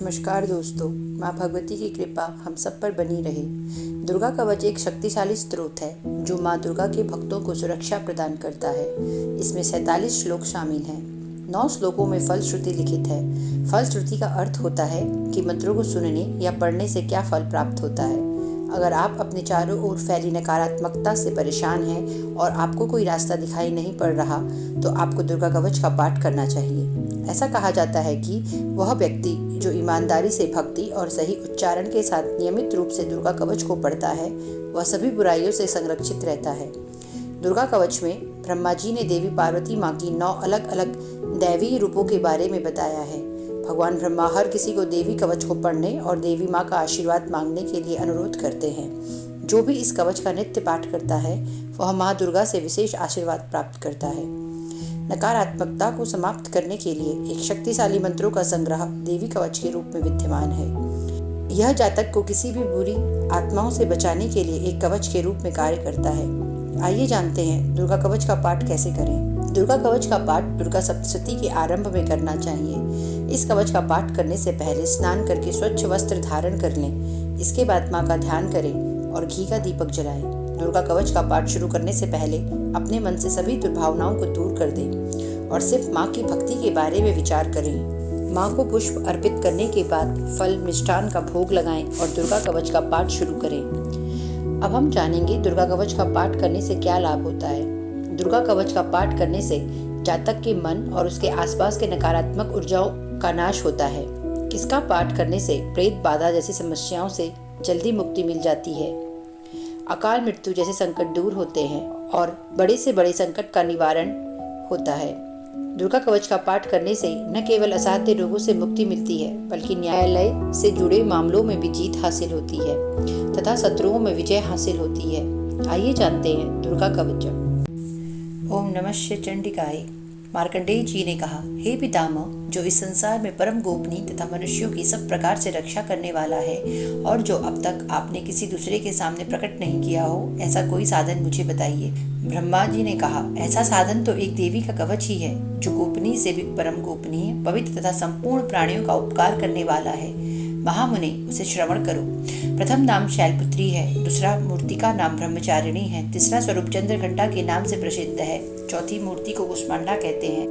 नमस्कार दोस्तों, माँ भगवती की कृपा हम सब पर बनी रहे। दुर्गा कवच एक शक्तिशाली स्रोत है जो माँ दुर्गा के भक्तों को सुरक्षा प्रदान करता है। इसमें 47 श्लोक शामिल हैं। 9 श्लोकों में फलश्रुति लिखित है। फलश्रुति का अर्थ होता है कि मंत्रों को सुनने या पढ़ने से क्या फल प्राप्त होता है। अगर आप अपने चारों ओर फैली नकारात्मकता से परेशान हैं और आपको कोई रास्ता दिखाई नहीं पड़ रहा, तो आपको दुर्गा कवच का पाठ करना चाहिए। ऐसा कहा जाता है कि वह व्यक्ति जो ईमानदारी से भक्ति और सही उच्चारण के साथ नियमित रूप से दुर्गा कवच को पढ़ता है, वह सभी बुराइयों से संरक्षित रहता है। दुर्गा कवच में ब्रह्मा जी ने देवी पार्वती माँ की 9 अलग अलग दैवीय रूपों के बारे में बताया है। भगवान ब्रह्मा हर किसी को देवी कवच को पढ़ने और देवी माँ का आशीर्वाद मांगने के लिए अनुरोध करते हैं। जो भी इस कवच का नित्य पाठ करता है, वह माँ दुर्गा से विशेष आशीर्वाद प्राप्त करता है। नकारात्मकता को समाप्त करने के लिए एक शक्तिशाली मंत्रों का संग्रह देवी कवच के रूप में विद्यमान है। यह जातक को किसी भी बुरी आत्माओं से बचाने के लिए एक कवच के रूप में कार्य करता है। आइए जानते हैं दुर्गा कवच का पाठ कैसे करें। दुर्गा कवच का पाठ दुर्गा सप्तशती के आरंभ में करना चाहिए। इस कवच का पाठ करने से पहले स्नान करके स्वच्छ वस्त्र धारण कर लें। इसके बाद माँ का ध्यान करें और घी का दीपक जलाएं। दुर्गा कवच का पाठ शुरू करने से पहले अपने मन से सभी दुर्भावनाओं को दूर कर दें और सिर्फ माँ की भक्ति के बारे में विचार करें। माँ को पुष्प अर्पित करने के बाद फल मिष्ठान का भोग लगाएं और दुर्गा कवच का पाठ शुरू करें। अब हम जानेंगे दुर्गा कवच का पाठ करने से क्या लाभ होता है। दुर्गा कवच का पाठ करने से जातक के मन और उसके आसपास के नकारात्मक ऊर्जाओं का नाश होता है। इसका पाठ करने से प्रेत बाधा जैसी समस्याओं से जल्दी मुक्ति मिल जाती है। अकाल मृत्यु जैसे संकट दूर होते हैं और बड़े से बड़े संकट का निवारण होता है। दुर्गा कवच का पाठ करने से न केवल असाध्य रोगों से मुक्ति मिलती है, बल्कि न्यायालय से जुड़े मामलों में भी जीत हासिल होती है तथा शत्रुओं में विजय हासिल होती है। आइए जानते हैं दुर्गा कवच। ओम नमः चंडिकाय। मार्कंडेय जी ने कहा, हे पितामह, जो इस संसार में परम गोपनीय तथा मनुष्यों की सब प्रकार से रक्षा करने वाला है और जो अब तक आपने किसी दूसरे के सामने प्रकट नहीं किया हो, ऐसा कोई साधन मुझे बताइए। ब्रह्मा जी ने कहा, ऐसा साधन तो एक देवी का कवच ही है जो गोपनीय से भी परम गोपनीय, पवित्र तथा संपूर्ण प्राणियों का उपकार करने वाला है। महामुने, उसे श्रवण करो। प्रथम नाम शैलपुत्री है, दूसरा मूर्ति का नाम ब्रह्मचारिणी है, तीसरा स्वरूप चंद्रघंटा के नाम से प्रसिद्ध है, चौथी मूर्ति को कुष्मांडा कहते हैं,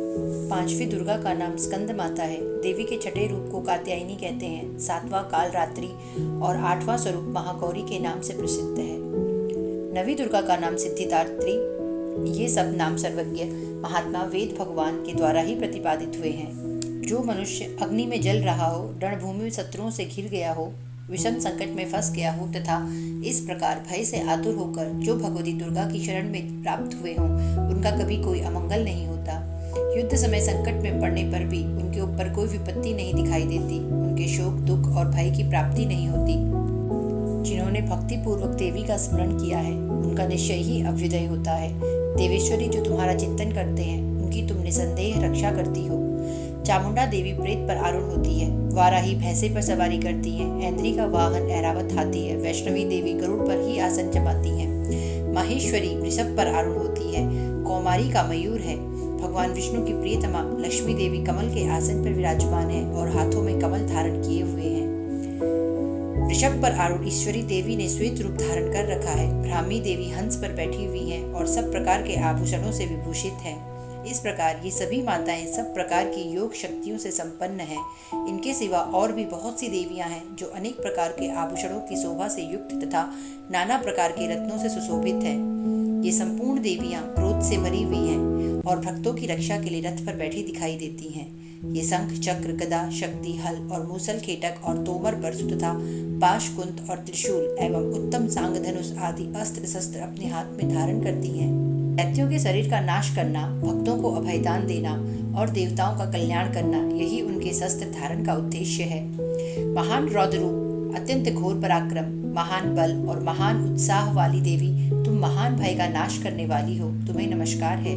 पांचवी दुर्गा का नाम स्कंद माता है, देवी के छठे रूप को कात्यायनी कहते हैं, सातवां काल रात्रि और आठवां स्वरूप महागौरी के नाम से प्रसिद्ध है, नवी दुर्गा का नाम सिद्धिदात्री। ये सब नाम सर्वज्ञ महात्मा वेद भगवान के द्वारा ही प्रतिपादित हुए हैं। जो मनुष्य अग्नि में जल रहा हो, रणभूमि में शत्रुओं से घिर गया हो, विषम संकट में फंस गया हो तथा इस प्रकार भय से आतुर होकर जो भगवती दुर्गा की शरण में प्राप्त हुए हों, उनका कभी कोई अमंगल नहीं होता। युद्ध समय संकट में पड़ने पर भी उनके ऊपर कोई विपत्ति नहीं दिखाई देती, उनके शोक, दुख और भय की प्राप्ति नहीं होती। जिन्होंने भक्ति पूर्वक देवी का स्मरण किया है, उनका निश्चय ही अभ्युदय होता है। देवेश्वरी जो तुम्हारा चिंतन करते हैं, उनकी तुम निसंदेह रक्षा करती हो। चामुंडा देवी प्रेत पर आरूढ़ होती है, वाराही भैंसे पर सवारी करती है, ऐन्द्री का वाहन ऐरावत हाथी है, वैष्णवी देवी गरुड़ पर ही आसन जमाती है, माहेश्वरी वृषभ पर आरूढ़ होती है, कौमारी का मयूर है, भगवान विष्णु की प्रियतमा लक्ष्मी देवी कमल के आसन पर विराजमान है और हाथों में कमल धारण किए हुए हैं। वृषभ पर आरूढ़ ईश्वरी देवी ने श्वेत रूप धारण कर रखा है, ब्राह्मी देवी हंस पर बैठी हुई हैं और सब प्रकार के आभूषणों से विभूषित हैं। इस प्रकार ये सभी माताएं सब प्रकार की योग शक्तियों से संपन्न हैं। इनके सिवा और भी बहुत सी देवियां हैं जो अनेक प्रकार के आभूषणों की शोभा से युक्त तथा नाना प्रकार के रत्नों से सुशोभित हैं। ये संपूर्ण देवियां क्रोध से भरी हुई हैं और भक्तों की रक्षा के लिए रथ पर बैठी दिखाई देती हैं। ये शंख, चक्र, गदा, शक्ति, हल और मूसल, खेटक और तोमर, परशु तथा पाश, कुंत और त्रिशूल एवं उत्तम सांग धनुष आदि अस्त्र शस्त्र अपने हाथ में धारण करती हैं। दैत्यों के शरीर का नाश करना, भक्तों को अभयदान देना और देवताओं का कल्याण करना, यही उनके शस्त्र धारण का उद्देश्य है। महान रौद्र रूप, अत्यंत घोर पराक्रम, महान बल और महान उत्साह वाली देवी, तुम महान भय का नाश करने वाली हो, तुम्हें नमस्कार है।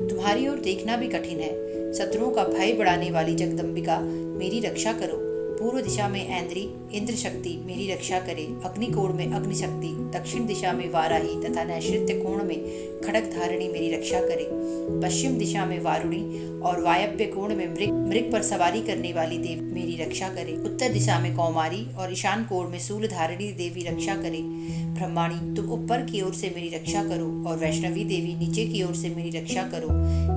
तुम्हारी ओर देखना भी कठिन है। शत्रुओं का भय बढ़ाने वाली जगदम्बिका, मेरी रक्षा करो। पूर्व दिशा में ऐन्द्री इंद्र शक्ति मेरी रक्षा करे, अग्निकोण में अग्नि शक्ति, दक्षिण दिशा में वाराही तथा नैऋत्य कोण में खड़ग धारिणी मेरी रक्षा करे, पश्चिम दिशा में वारुणी और वायव्य कोण में मृग पर सवारी करने वाली देवी मेरी रक्षा करे, उत्तर दिशा में कौमारी और ईशान कोण में शूल धारिणी देवी रक्षा करे। ब्रह्माणी तुम ऊपर की ओर से मेरी रक्षा करो और वैष्णवी देवी नीचे की ओर से मेरी रक्षा करो।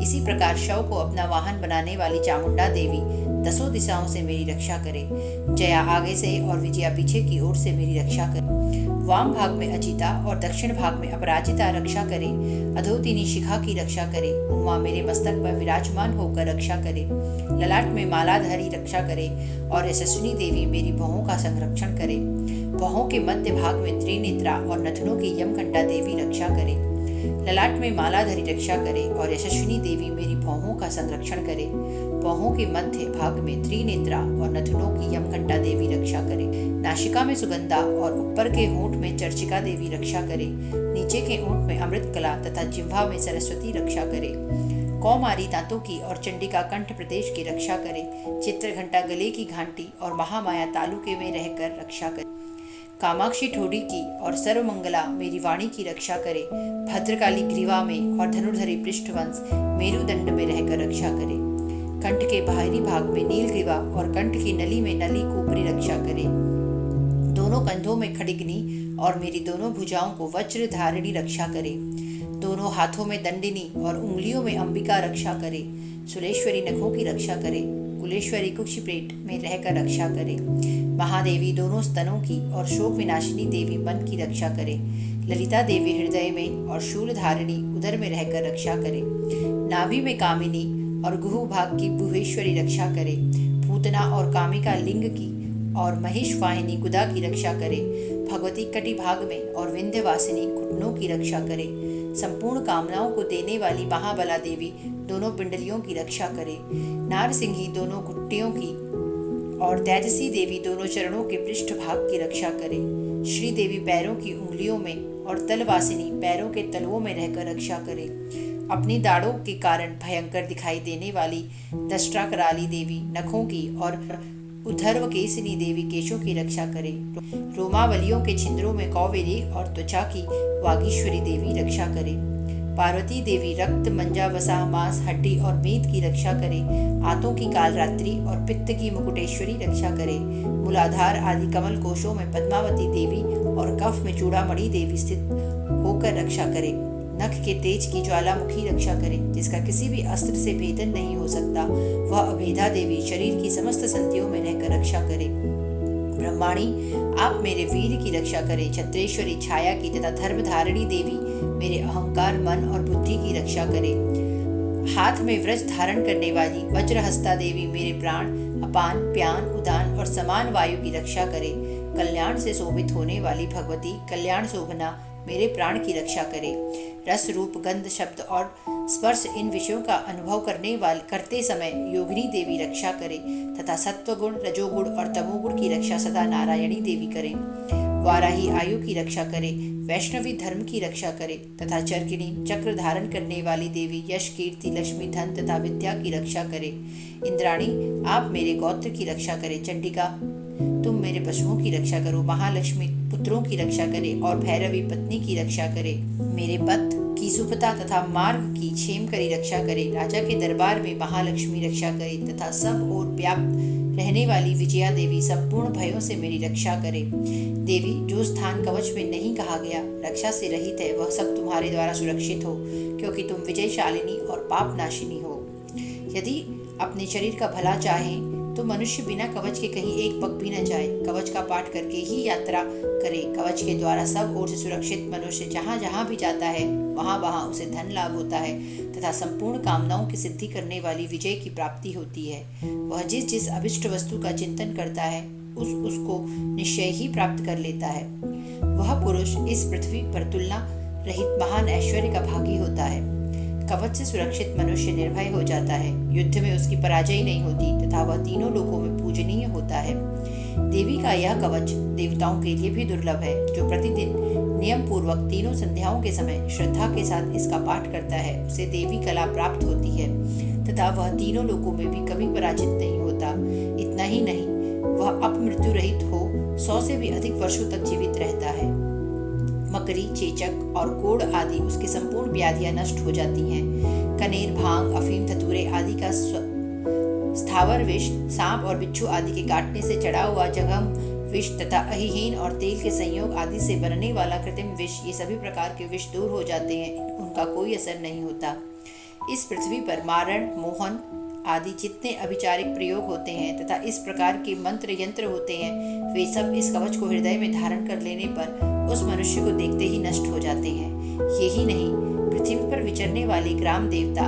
इसी प्रकार शव को अपना वाहन बनाने वाली चामुंडा देवी दसों दिशाओं से मेरी रक्षा करे। जया आगे से और विजया पीछे की ओर से मेरी रक्षा करे। वाम भाग में अजिता और दक्षिण भाग में अपराजिता रक्षा करे। अधोतिनी शिखा की रक्षा करे। उमा मेरे मस्तक पर विराजमान होकर रक्षा करे। ललाट में मालाधारी रक्षा करे और यशस्विनी देवी मेरी भौहों का संरक्षण करे। भौहों के मध्य भाग में त्रिनेत्रा और नथनों की यमघंटा देवी रक्षा करे। ललाट में मालाधारी रक्षा करे और यशस्विनी देवी मेरी भौहों का संरक्षण करे। भौहों के मध्य भाग में त्रिनेत्रा और नथनों की यमघंटा देवी रक्षा करे। नासिका में सुगंधा और ऊपर के होंठ में चर्चिका देवी रक्षा करे। नीचे के होंठ में अमृत कला तथा जिह्वा में सरस्वती रक्षा करे। कौमारी दांतों की और चंडिका कंठ प्रदेश की रक्षा करे। चित्रघंटा गले की घंटी और महामाया तालुके में रहकर रक्षा करे। कामाक्षी ठोड़ी की और सर्वमंगला मेरी वाणी की रक्षा करे। भद्रकाली ग्रीवा में और धनुर्धरी पृष्ठवंश मेरुदंड में रहकर रक्षा करे। कंठ के बाहरी भाग में नीलग्रीवा और कंठ की नली में नली कूपरी रक्षा करे। दोनों कंधों में खड़िगनी और मेरी दोनों भुजाओं को वज्र धारिणी रक्षा करे। दोनों हाथों में दंडिनी और उंगलियों में अंबिका रक्षा करे। सुरेश्वरी नखों की रक्षा करे। कुलेश्वरी कुक्षिप्रेट में रहकर रक्षा करे। महादेवी दोनों स्तनों की और शोक विनाशिनी देवी मन की रक्षा करे। ललिता देवी हृदय में और शूल धारिणी उदर में रहकर रक्षा करे। नाभि में कामिनी और गुहु भाग की गुहेश्वरी रक्षा करे। पूतना और कामिका लिंग की और महेश वाहिनी गुदा की रक्षा करे। भगवती कटि भाग में और विंध्यवासिनी घुटनों की रक्षा करे। संपूर्ण कामनाओं को देने वाली महाबला देवी दोनों पिंडलियों की रक्षा करे। नारसिंही दोनों घुट्टियों की और तेजसी देवी दोनों चरणों के पृष्ठ भाग की रक्षा करे। श्री देवी पैरों की उंगलियों में और तलवासिनी पैरों के तलवों में रहकर रक्षा करे। अपनी दाढ़ों के कारण भयंकर दिखाई देने वाली दष्ट्राकराली देवी नखों की और उद्धर्व केसिनी देवी केशों की रक्षा करे। रोमावलियों के छिंद्रों में कौवेरी और त्वचा की वागीश्वरी देवी रक्षा करे। पार्वती देवी रक्त मंजा वसा मांस हड्डी और मेद की रक्षा करे। आंतों की कालरात्रि और पित्त की मुकुटेश्वरी रक्षा करे। मूलाधार आदि कमल कोशों में पद्मावती देवी और कफ में चूड़ामणि देवी स्थित होकर रक्षा करे। नख के तेज की ज्वालामुखी रक्षा करे, जिसका किसी भी अस्त्र से भेदन नहीं हो सकता। वह अभेदा देवी शरीर की समस्त संधियों में रहकर रक्षा करे। ब्रह्माणी आप मेरे वीर की रक्षा करे। छत्रेश्वरी छाया की तथा धर्मधारिणी देवी मेरे अहंकार मन और बुद्धि की रक्षा करे। हाथ में व्रज धारण करने वाली वज्रहस्ता देवी मेरे प्राण अपान प्यान उदान और समान वायु की रक्षा करे। कल्याण से शोभित होने वाली भगवती कल्याण शोभना मेरे प्राण की रक्षा करे। रस रूप गंध शब्द और स्पर्श इन विषयों का अनुभव करते समय योगिनी देवी रक्षा करे तथा सत्वगुण रजोगुण और तमोगुण की रक्षा सदा नारायणी देवी करे। वाराही आयु की रक्षा करे। वैष्णवी धर्म की रक्षा करे तथा चरकिणी चक्र धारण करने वाली देवी यश कीर्ति लक्ष्मी धन तथा विद्या की रक्षा करे। इंद्राणी आप मेरे गोत्र की रक्षा करे। चंडिका तुम मेरे पशुओं की रक्षा करो। महालक्ष्मी पुत्रों की रक्षा करे और भैरवी पत्नी की रक्षा करे। मेरे पथ की सुपता तथा मार्ग की क्षेम करी रक्षा करे। राजा के दरबार में महालक्ष्मी रक्षा करे तथा सब ओर व्याप्त रहने वाली विजया देवी संपूर्ण भयों से मेरी रक्षा करे। देवी जो स्थान कवच में नहीं कहा गया रक्षा से रहित है, वह सब तुम्हारे द्वारा सुरक्षित हो, क्योंकि तुम विजयशालिनी और पाप नाशिनी हो। यदि अपने शरीर का भला चाहे तो मनुष्य बिना कवच के कहीं एक पग भी न जाए। कवच का पाठ करके ही यात्रा करे। कवच के द्वारा सब ओर से सुरक्षित मनुष्य जहाँ जहाँ भी जाता है वहाँ वहाँ उसे धन लाभ होता है तथा संपूर्ण कामनाओं की सिद्धि करने वाली विजय की प्राप्ति होती है। वह जिस जिस अभिष्ट वस्तु का चिंतन करता है उसको निश्चय ही प्राप्त कर लेता है। वह पुरुष इस पृथ्वी पर तुलना रहित महान ऐश्वर्य का भागी होता है। कवच से सुरक्षित मनुष्य निर्भय हो जाता है। युद्ध में उसकी पराजय नहीं होती तथा वह तीनों लोकों में पूजनीय होता है। देवी का यह कवच देवताओं के लिए भी दुर्लभ है। जो प्रतिदिन नियम पूर्वक तीनों संध्याओं के समय श्रद्धा के साथ इसका पाठ करता है उसे देवी कला प्राप्त होती है तथा वह तीनों लोकों में भी कभी पराजित नहीं होता। इतना ही नहीं, वह अपमृत्यु रहित हो 100 से भी अधिक वर्षों तक जीवित रहता है। मकड़ी, चेचक और कोढ़ आदि उसकी संपूर्ण व्याधियां नष्ट हो जाती हैं। कनेर, भांग, अफीम, धतूरे आदि का स्थावर विष, सांप और बिच्छू आदि के काटने से चढ़ा हुआ जघम विष तथा अहिहीन और तेल के संयोग आदि से बनने वाला कृत्रिम विष, ये सभी प्रकार के विष दूर हो जाते हैं, उनका कोई असर नहीं होता। इस पृथ्वी पर मारण, मोहन आदि जितने अभिचारिक प्रयोग होते हैं तथा इस प्रकार के मंत्र यंत्र होते हैं, वे सब इस कवच को हृदय में धारण कर लेने पर उस मनुष्य को देखते ही नष्ट हो जाते हैं। यही नहीं, पृथ्वी पर विचरने वाले ग्राम देवता,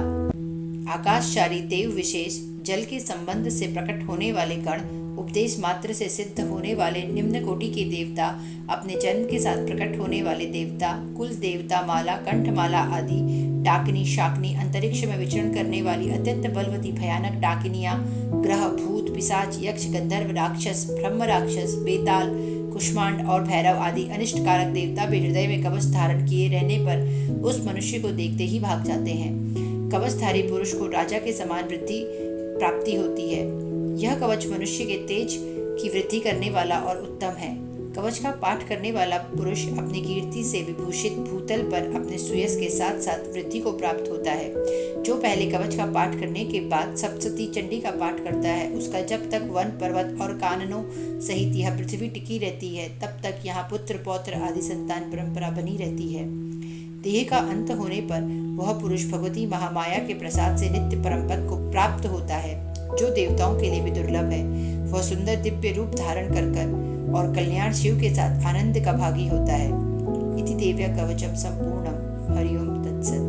आकाशचारी देव विशेष, जल के संबंध से प्रकट होने वाले गण, उपदेश मात्र से सिद्ध होने वाले निम्न कोटि के देवता, अपने जन्म के साथ प्रकट होने वाले देवता, कुल देवता माला, कंठमाला आदि, डाकिनी, शाकिनी, अंतरिक्ष में विचरण करने वाली अत्यंत बलवती भयानक डाकिनियां, ग्रह, भूत, पिशाच, यक्ष, गंधर्व, राक्षस, ब्रह्म राक्षस, बेताल, कुष्मांड और भैरव आदि अनिष्टकारक देवता भी हृदय में कवच धारण किए रहने पर उस मनुष्य को देखते ही भाग जाते हैं। कवचधारी पुरुष को राजा के समान वृद्धि प्राप्ति होती है। यह कवच मनुष्य के तेज की वृद्धि करने वाला और उत्तम है। कवच का पाठ करने वाला पुरुष अपनी कीर्ति से विभूषित भूतल पर अपने सुयश के साथ साथ वृद्धि को प्राप्त होता है। जो पहले कवच का पाठ करने के बाद सप्तशती चंडी का पाठ करता है, उसका जब तक वन, पर्वत और काननों सहित यह पृथ्वी टिकी रहती है, तब तक यहाँ पुत्र, पौत्र आदि संतान परंपरा बनी रहती है। देह का अंत होने पर वह पुरुष भगवती महामाया के प्रसाद से नित्य परम पद को प्राप्त होता है, जो देवताओं के लिए भी दुर्लभ है। वह सुंदर दिव्य रूप धारण कर और कल्याण शिव के साथ आनंद का भागी होता है। इति देव्या कवचम संपूर्णम। हरिओम तत्सत।